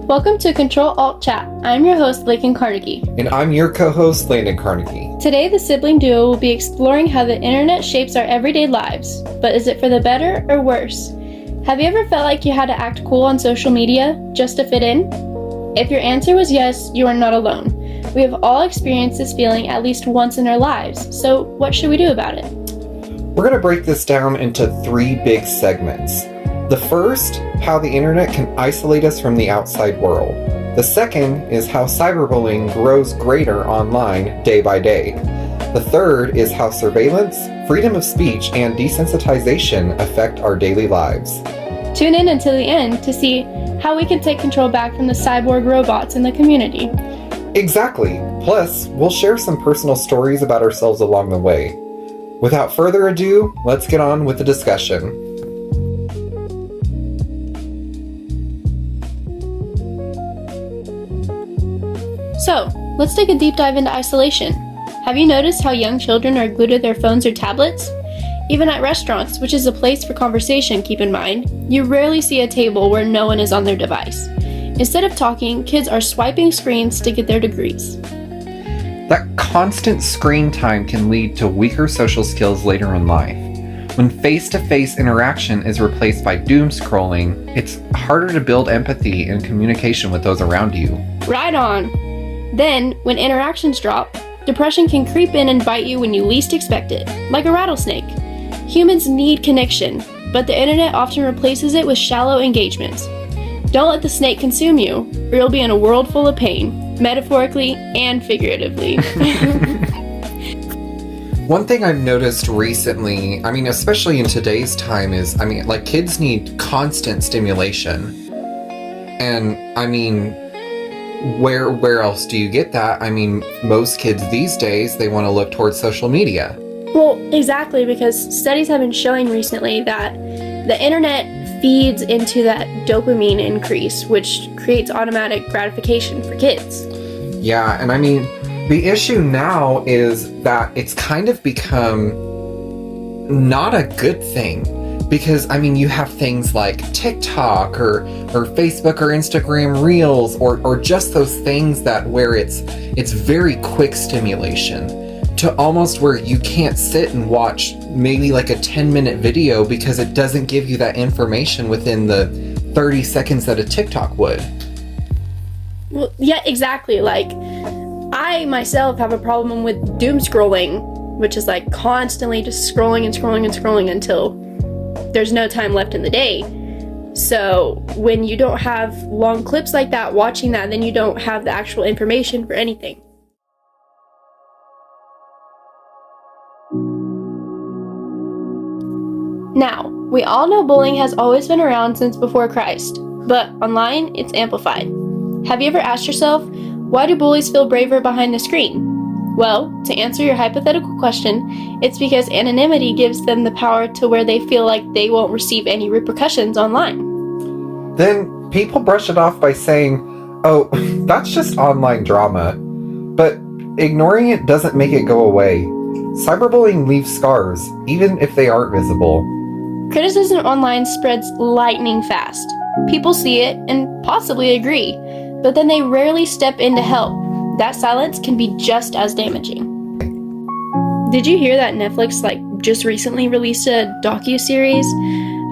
Welcome to Ctrl+Alt+Chat. I'm your host, Lakin Carnegie. And I'm your co-host, Landon Carnegie. Today, the sibling duo will be exploring how the internet shapes our everyday lives. But is it for the better or worse? Have you ever felt like you had to act cool on social media just to fit in? If your answer was yes, you are not alone. We have all experienced this feeling at least once in our lives. So what should we do about it? We're going to break this down into 3 big segments. The first, how the internet can isolate us from the outside world. The second is how cyberbullying grows greater online day by day. The third is how surveillance, freedom of speech, and desensitization affect our daily lives. Tune in until the end to see how we can take control back from the cyborg robots in the community. Exactly. Plus, we'll share some personal stories about ourselves along the way. Without further ado, let's get on with the discussion. So, let's take a deep dive into isolation. Have you noticed how young children are glued to their phones or tablets? Even at restaurants, which is a place for conversation, keep in mind, you rarely see a table where no one is on their device. Instead of talking, kids are swiping screens to get their degrees. That constant screen time can lead to weaker social skills later in life. When face-to-face interaction is replaced by doom scrolling, it's harder to build empathy and communication with those around you. Right on! Then, when interactions drop, depression can creep in and bite you when you least expect it, like a rattlesnake. Humans need connection, but the internet often replaces it with shallow engagements. Don't let the snake consume you, or you'll be in a world full of pain, metaphorically and figuratively. One thing I've noticed recently, especially in today's time, is, kids need constant stimulation. And, where else do you get that? Most kids these days, they want to look towards social media. Well, exactly, because studies have been showing recently that the internet feeds into that dopamine increase, which creates automatic gratification for kids. Yeah, and the issue now is that it's kind of become not a good thing. Because, you have things like TikTok or Facebook or Instagram Reels or just those things that where it's very quick stimulation to almost where you can't sit and watch maybe like a 10-minute video because it doesn't give you that information within the 30 seconds that a TikTok would. Well, yeah, exactly. I myself have a problem with doom scrolling, which is constantly just scrolling and scrolling and scrolling until there's no time left in the day. So when you don't have long clips like that, watching that, then you don't have the actual information for anything. Now, we all know bullying has always been around since before Christ, but online, it's amplified. Have you ever asked yourself, why do bullies feel braver behind the screen? Well, to answer your hypothetical question, it's because anonymity gives them the power to where they feel like they won't receive any repercussions online. Then people brush it off by saying, oh, that's just online drama. But ignoring it doesn't make it go away. Cyberbullying leaves scars, even if they aren't visible. Criticism online spreads lightning fast. People see it and possibly agree, but then they rarely step in to help. That silence can be just as damaging. Did you hear that Netflix just recently released a docu-series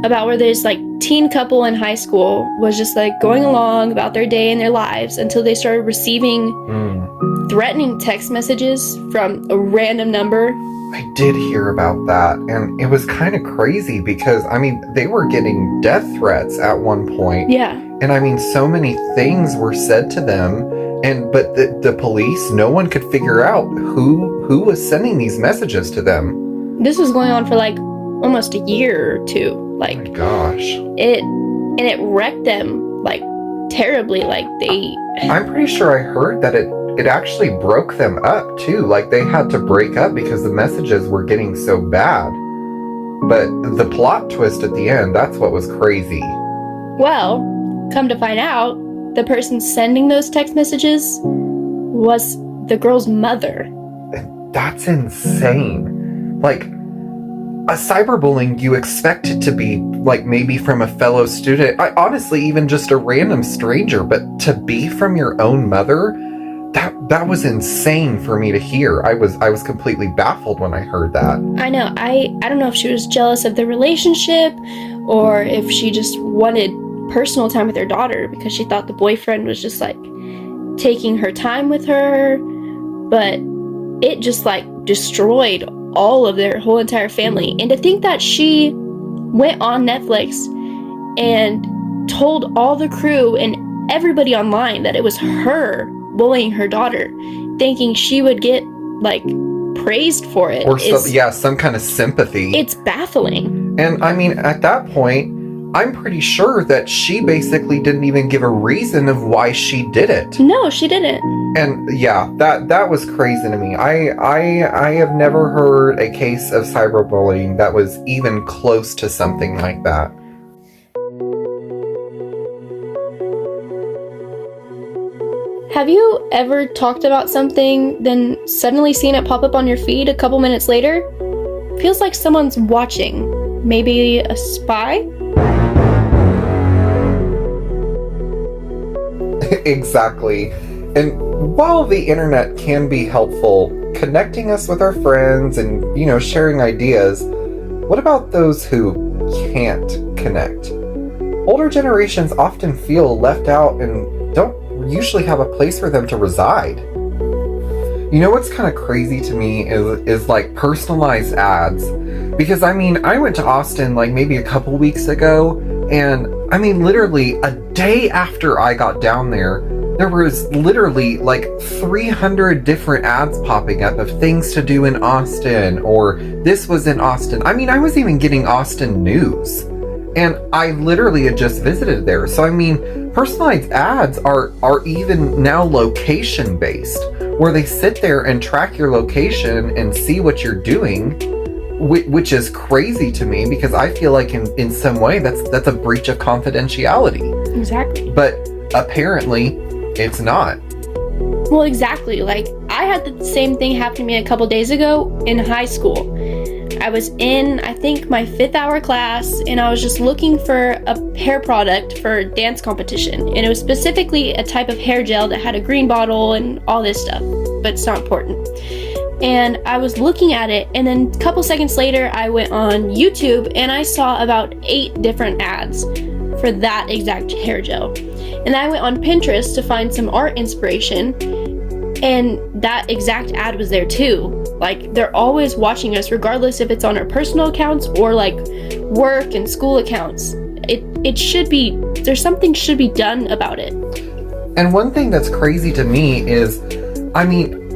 about where this teen couple in high school was just going along about their day and their lives until they started receiving threatening text messages from a random number? I did hear about that, and it was kind of crazy because, they were getting death threats at one point. Yeah. And so many things were said to them. But the police, no one could figure out who was sending these messages to them. This was going on for almost a year or two. Oh my gosh. It wrecked them terribly. I'm pretty sure I heard that it actually broke them up too. They had to break up because the messages were getting so bad. But the plot twist at the end, that's what was crazy. Well, come to find out, the person sending those text messages was the girl's mother. That's insane. a cyberbullying, you expect it to be like maybe from a fellow student. Honestly, even just a random stranger, but to be from your own mother, that was insane for me to hear. I was completely baffled when I heard that. I know. I don't know if she was jealous of the relationship or if she just wanted personal time with her daughter because she thought the boyfriend was just like taking her time with her, but it just like destroyed all of their whole entire family. And to think that she went on Netflix and told all the crew and everybody online that it was her bullying her daughter, thinking she would get like praised for it, or some kind of sympathy. It's baffling. And I mean, at that point, I'm pretty sure that she basically didn't even give a reason of why she did it. No, she didn't. And yeah, that was crazy to me. I have never heard a case of cyberbullying that was even close to something like that. Have you ever talked about something, then suddenly seen it pop up on your feed a couple minutes later? Feels like someone's watching. Maybe a spy? Exactly. And while the internet can be helpful, connecting us with our friends and, sharing ideas, what about those who can't connect? Older generations often feel left out and don't usually have a place for them to reside. What's kind of crazy to me is like personalized ads. Because I went to Austin like maybe a couple weeks ago, and literally a day after I got down there was literally like 300 different ads popping up of things to do in Austin, or this was in Austin. I was even getting Austin news, and I literally had just visited there. So personalized ads are even now location based, where they sit there and track your location and see what you're doing, which is crazy to me because I feel like in some way that's a breach of confidentiality. Exactly. But apparently it's not. Well, exactly. Like, I had the same thing happen to me a couple days ago in high school. I was in, I think, my 5th hour class, and I was just looking for a hair product for a dance competition. And it was specifically a type of hair gel that had a green bottle and all this stuff, but it's not important. And I was looking at it, and then a couple seconds later, I went on YouTube, and I saw about 8 different ads for that exact hair gel. And I went on Pinterest to find some art inspiration, and that exact ad was there too. Like, they're always watching us, regardless if it's on our personal accounts or like work and school accounts. It should be, there's something should be done about it. And one thing that's crazy to me is,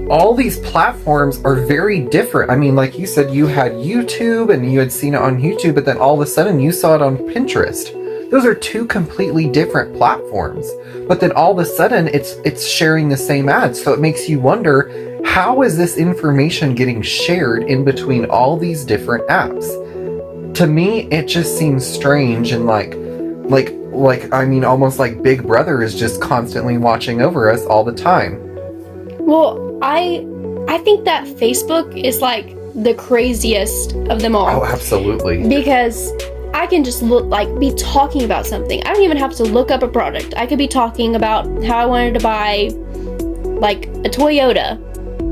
all these platforms are very different. Like you said, you had YouTube and you had seen it on YouTube, but then all of a sudden you saw it on Pinterest. Those are 2 completely different platforms. But then all of a sudden it's sharing the same ads. So it makes you wonder, how is this information getting shared in between all these different apps? To me, it just seems strange and almost like Big Brother is just constantly watching over us all the time. Well, I think that Facebook is like the craziest of them all. Oh, absolutely. Because I can just be talking about something. I don't even have to look up a product. I could be talking about how I wanted to buy like a Toyota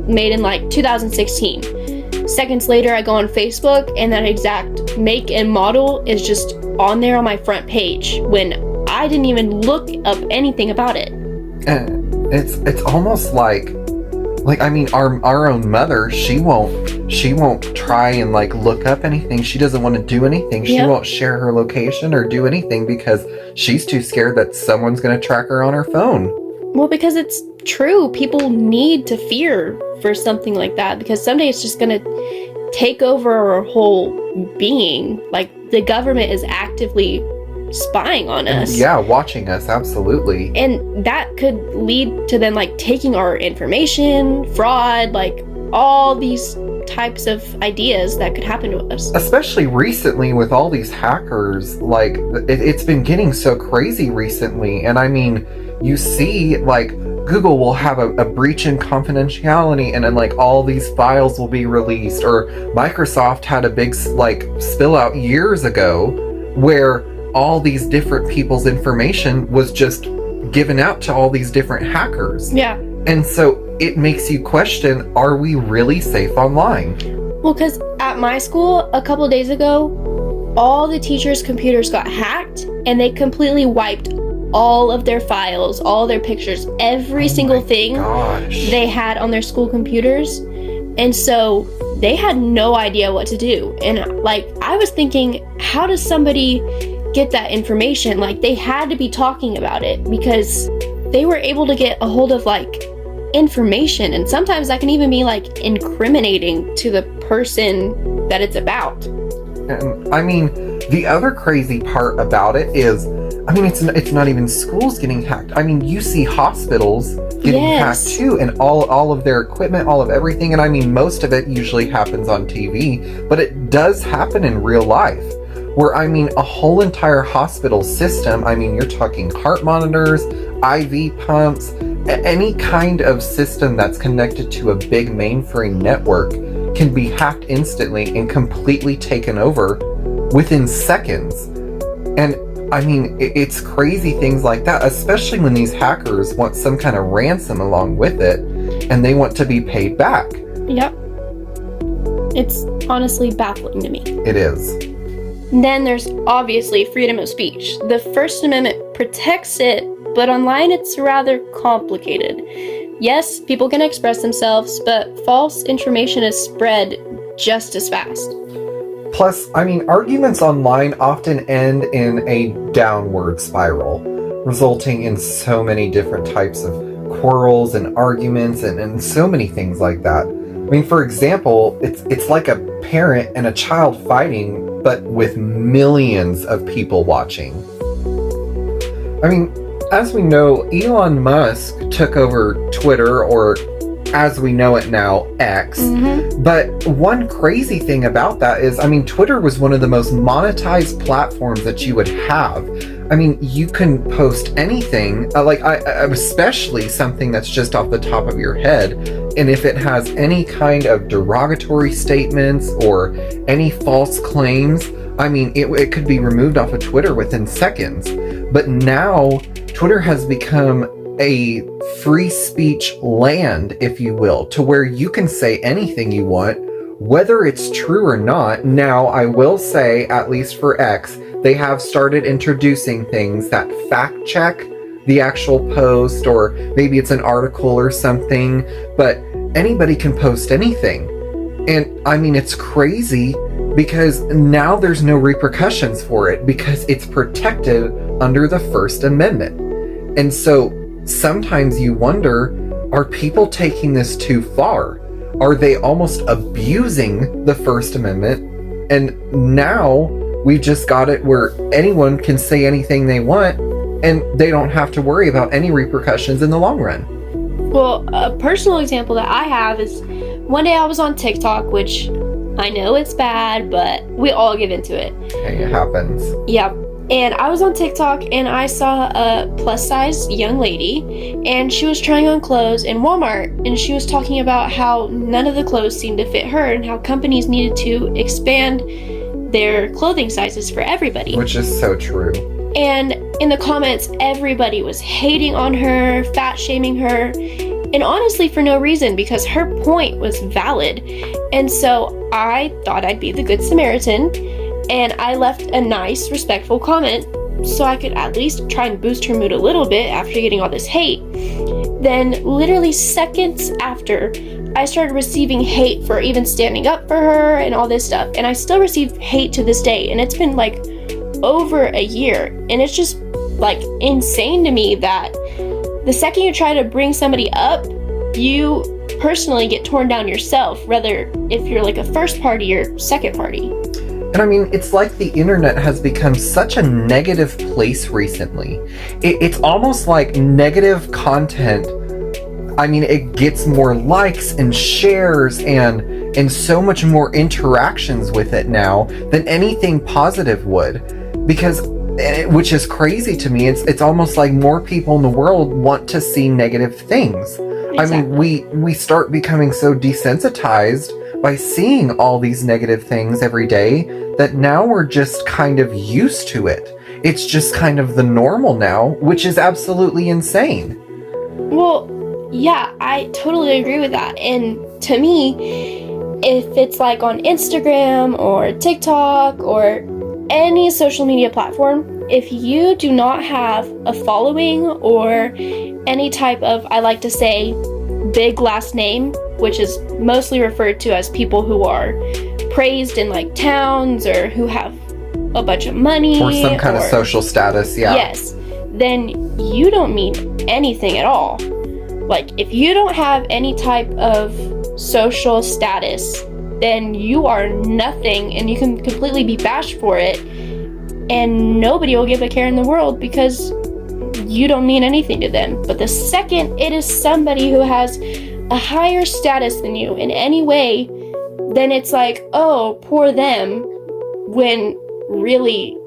made in like 2016. Seconds later, I go on Facebook and that exact make and model is just on there on my front page when I didn't even look up anything about it. And it's almost like our own mother, she won't try and like look up anything. She doesn't want to do anything. She won't share her location or do anything because she's too scared that someone's going to track her on her phone. Well, because it's true. People need to fear for something like that because someday it's just going to take over our whole being. Like, the government is actively spying on us. Yeah, watching us, absolutely. And that could lead to them like taking our information, fraud, like all these types of ideas that could happen to us. Especially recently with all these hackers, like, it's been getting so crazy recently. And I mean, you see, like, Google will have a breach in confidentiality, and then, like, all these files will be released. Or Microsoft had a big, like, spill out years ago where all these different people's information was just given out to all these different hackers. Yeah. And so it makes you question, are we really safe online? Well, because at my school, a couple days ago, all the teachers' computers got hacked, and they completely wiped all of their files, all their pictures, every single thing they had on their school computers. And so they had no idea what to do. And, like, I was thinking, how does somebody get that information? Like, they had to be talking about it, because they were able to get a hold of, like, information, and sometimes that can even be, like, incriminating to the person that it's about. And I mean, the other crazy part about it is, I mean, it's not even schools getting hacked. I mean, you see hospitals getting hacked too, and all of their equipment, all of everything. And I mean, most of it usually happens on TV, but it does happen in real life. Where, I mean, a whole entire hospital system, I mean, you're talking heart monitors, IV pumps, any kind of system that's connected to a big mainframe network can be hacked instantly and completely taken over within seconds. And I mean, it's crazy things like that, especially when these hackers want some kind of ransom along with it, and they want to be paid back. Yep. It's honestly baffling to me. It is. Then there's obviously freedom of speech. The First Amendment protects it, but online it's rather complicated. Yes, people can express themselves, but false information is spread just as fast. Plus, I mean, arguments online often end in a downward spiral, resulting in so many different types of quarrels and arguments and so many things like that. I mean, for example, it's like a parent and a child fighting, but with millions of people watching. I mean, as we know, Elon Musk took over Twitter, or as we know it now, X. Mm-hmm. But one crazy thing about that is, I mean, Twitter was one of the most monetized platforms that you would have. I mean, you can post anything, especially something that's just off the top of your head. And if it has any kind of derogatory statements or any false claims, I mean, it could be removed off of Twitter within seconds. But now, Twitter has become a free speech land, if you will, to where you can say anything you want, whether it's true or not. Now, I will say, at least for X, they have started introducing things that fact check the actual post, or maybe it's an article or something, but anybody can post anything. And I mean, it's crazy because now there's no repercussions for it because it's protected under the First Amendment. And so sometimes you wonder, are people taking this too far? Are they almost abusing the First Amendment? And now we've just got it where anyone can say anything they want and they don't have to worry about any repercussions in the long run. Well, a personal example that I have is one day I was on TikTok, which I know it's bad, but we all get into it. Hey, it happens. Yep. And I was on TikTok and I saw a plus size young lady, and she was trying on clothes in Walmart, and she was talking about how none of the clothes seemed to fit her and how companies needed to expand their clothing sizes for everybody. Which is so true. And in the comments, everybody was hating on her, fat shaming her, and honestly for no reason, because her point was valid. And so I thought I'd be the good Samaritan, and I left a nice, respectful comment so I could at least try and boost her mood a little bit after getting all this hate. Then literally seconds after, I started receiving hate for even standing up for her and all this stuff. And I still receive hate to this day, and it's been like over a year. And it's just like insane to me that the second you try to bring somebody up, you personally get torn down yourself, whether if you're like a first party or second party. And I mean, it's like the internet has become such a negative place recently. It's almost like negative content, I mean, it gets more likes and shares, and and so much more interactions with it now than anything positive would. Because, which is crazy to me, it's almost like more people in the world want to see negative things. Exactly. I mean, we start becoming so desensitized by seeing all these negative things every day that now we're just kind of used to it. It's just kind of the normal now, which is absolutely insane. Well, yeah, I totally agree with that. And to me, if it's like on Instagram or TikTok or any social media platform, if you do not have a following or any type of, I like to say, big last name, which is mostly referred to as people who are praised in like towns or who have a bunch of money or some kind of social status, yeah. Yes, then you don't mean anything at all. Like, if you don't have any type of social status, then you are nothing, and you can completely be bashed for it, and nobody will give a care in the world because you don't mean anything to them. But the second it is somebody who has a higher status than you in any way, then it's like, oh, poor them, when really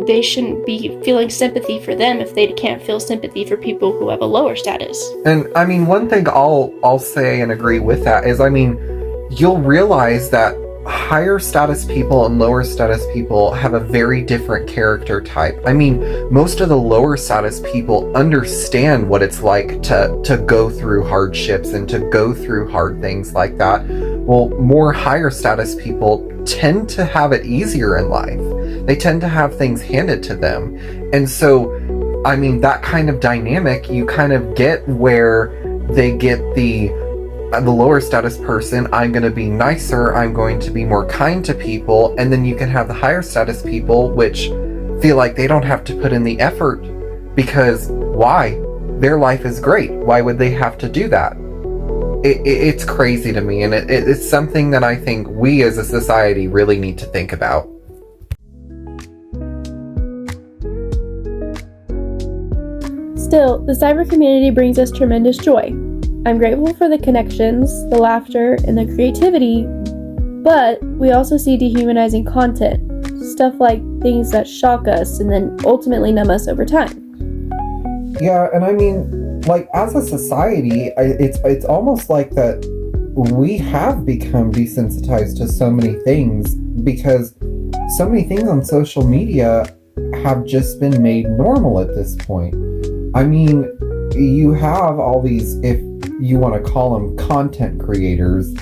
they shouldn't be feeling sympathy for them if they can't feel sympathy for people who have a lower status. And I mean, one thing I'll say and agree with that is, I mean, you'll realize that higher status people and lower status people have a very different character type. I mean, most of the lower status people understand what it's like to go through hardships and to go through hard things like that. Well, more higher status people tend to have it easier in life. They tend to have things handed to them. And so, I mean, that kind of dynamic, you kind of get where they get the lower status person, I'm going to be nicer, I'm going to be more kind to people, and then you can have the higher status people which feel like they don't have to put in the effort because why? Their life is great. Why would they have to do that? It's crazy to me, and it's something that I think we as a society really need to think about. Still, the cyber community brings us tremendous joy. I'm grateful for the connections, the laughter, and the creativity, but we also see dehumanizing content, stuff like things that shock us and then ultimately numb us over time. Yeah, and I mean, like, as a society, it's almost like that we have become desensitized to so many things because so many things on social media have just been made normal at this point. I mean, you have all these, if you want to call them content creators,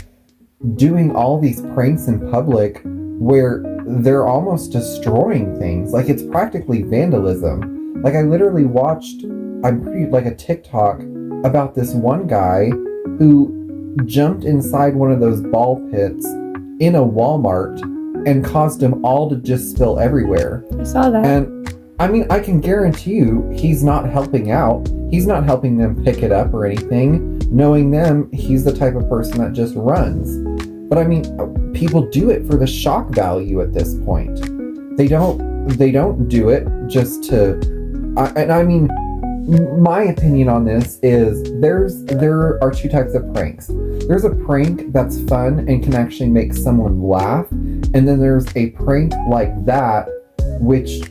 doing all these pranks in public where they're almost destroying things. Like, it's practically vandalism. Like, I literally watched, like a TikTok about this one guy who jumped inside one of those ball pits in a Walmart and caused them all to just spill everywhere. I saw that. And I mean, I can guarantee you he's not helping out. He's not helping them pick it up or anything. Knowing them, he's the type of person that just runs. But I mean, people do it for the shock value at this point. They don't do it just to, and I mean, my opinion on this is there are two types of pranks. There's a prank that's fun and can actually make someone laugh. And then there's a prank like that, which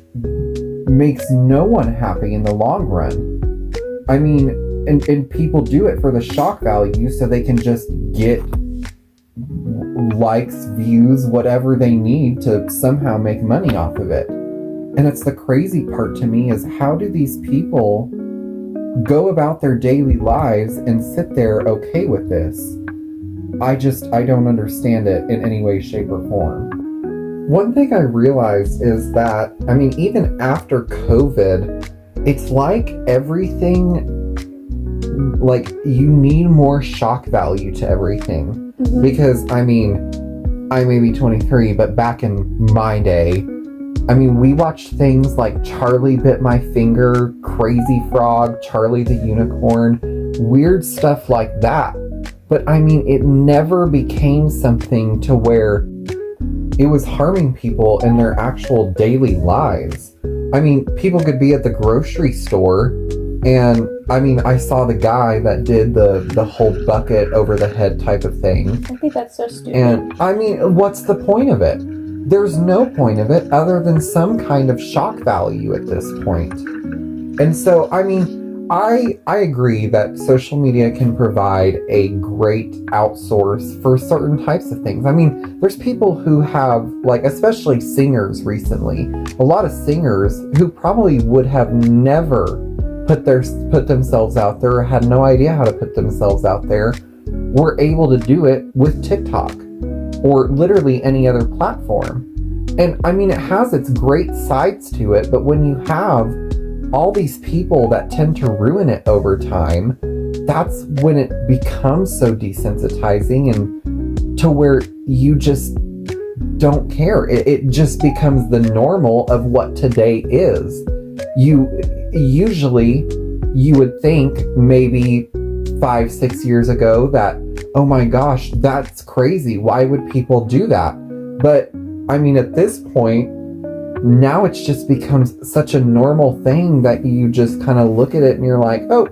makes no one happy in the long run. I mean, and people do it for the shock value so they can just get likes, views, whatever they need to somehow make money off of it. And it's the crazy part to me is, how do these people go about their daily lives and sit there okay with this? I don't understand it in any way, shape, or form. One thing I realized is that, I mean, even after COVID, it's like everything, like, you need more shock value to everything. Mm-hmm. Because, I mean, I may be 23, but back in my day, I mean, we watched things like Charlie Bit My Finger, Crazy Frog, Charlie the Unicorn, weird stuff like that. But, I mean, it never became something to where it was harming people in their actual daily lives. I mean, people could be at the grocery store And I mean, I saw the guy that did the whole bucket over the head type of thing. I think that's so stupid. And I mean, what's the point of it? There's no point of it other than some kind of shock value at this point. And so, I mean, I agree that social media can provide a great outsource for certain types of things. I mean, there's people who have, like, especially singers recently, a lot of singers who probably would have never put themselves out there or had no idea how to put themselves out there, were able to do it with TikTok or literally any other platform. And I mean, it has its great sides to it, but when you have all these people that tend to ruin it over time, that's when it becomes so desensitizing and to where you just don't care. It just becomes the normal of what today is. Usually you would think maybe 5-6 years ago that, oh my gosh, that's crazy. Why would people do that? But I mean, at this point, now it's just becomes such a normal thing that you just kind of look at it and you're like, oh,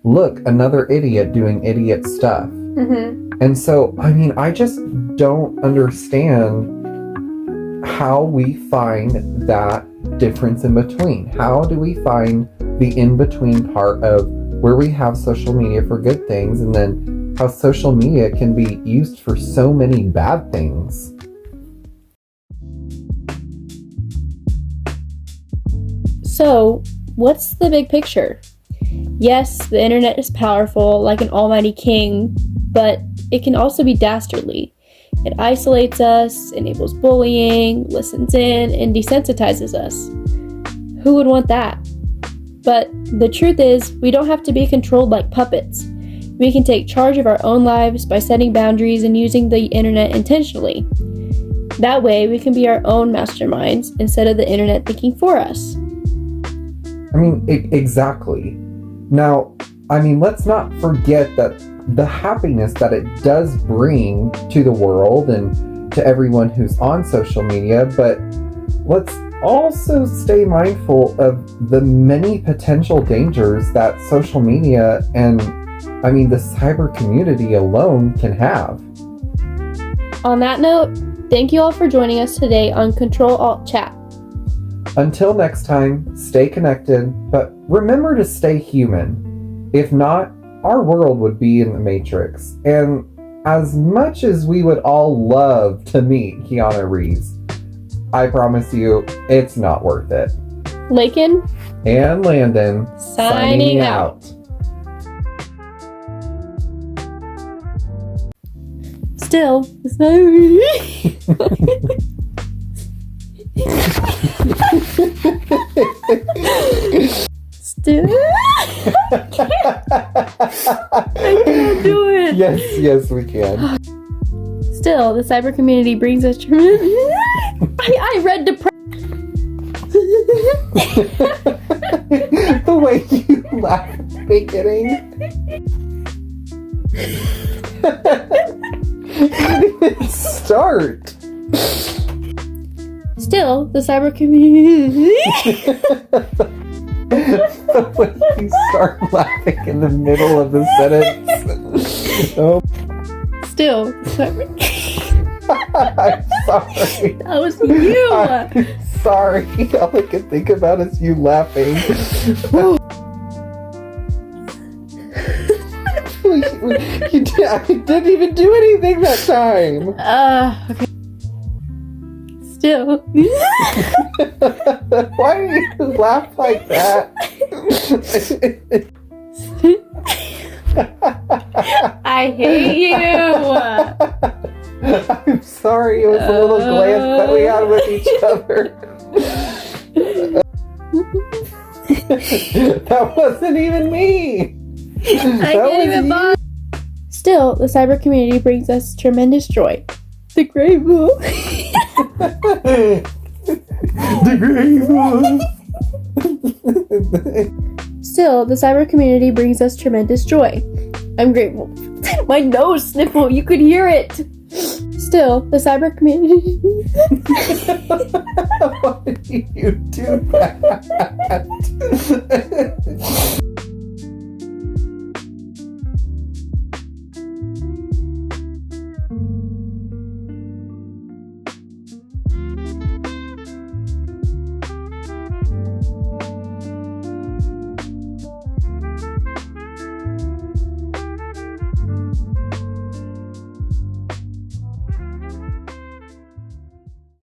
look, another idiot doing idiot stuff. Mm-hmm. And so, I mean, I just don't understand how we find that difference in between. How do we find the in-between part of where we have social media for good things and then how social media can be used for so many bad things? So, what's the big picture? Yes, the internet is powerful, like an almighty king, but it can also be dastardly. It isolates us, enables bullying, listens in, and desensitizes us. Who would want that? But the truth is, we don't have to be controlled like puppets. We can take charge of our own lives by setting boundaries and using the internet intentionally. That way, we can be our own masterminds instead of the internet thinking for us. I mean, exactly. Now, I mean, let's not forget that the happiness that it does bring to the world and to everyone who's on social media, but let's also stay mindful of the many potential dangers that social media and, I mean, the cyber community alone can have. On that note, thank you all for joining us today on Ctrl+Alt+Chat. Until next time, stay connected, but remember to stay human. If not, our world would be in the Matrix. And as much as we would all love to meet Keanu Reeves, I promise you, it's not worth it. Lakin and Landon signing out. Still, it's not Still, I can't do it. Yes, we can. Still, the cyber community brings us tremendous. I read The way you laugh at the beginning. You didn't even start. Still, the cyber community. The way you start laughing in the middle of the sentence. Oh. Still, the cyber. I'm sorry. That was you. I'm sorry. All I can think about is you laughing. I didn't even do anything that time. Okay. Still. Why do you laugh like that? I hate you. I'm sorry, it was a little glance that we had with each other. That wasn't even me. I can't even bother. Still, the cyber community brings us tremendous joy. The grateful. The grateful. Still, the cyber community brings us tremendous joy. I'm grateful. My nose sniffle, you could hear it. Still, the cyber community. Why did you do that?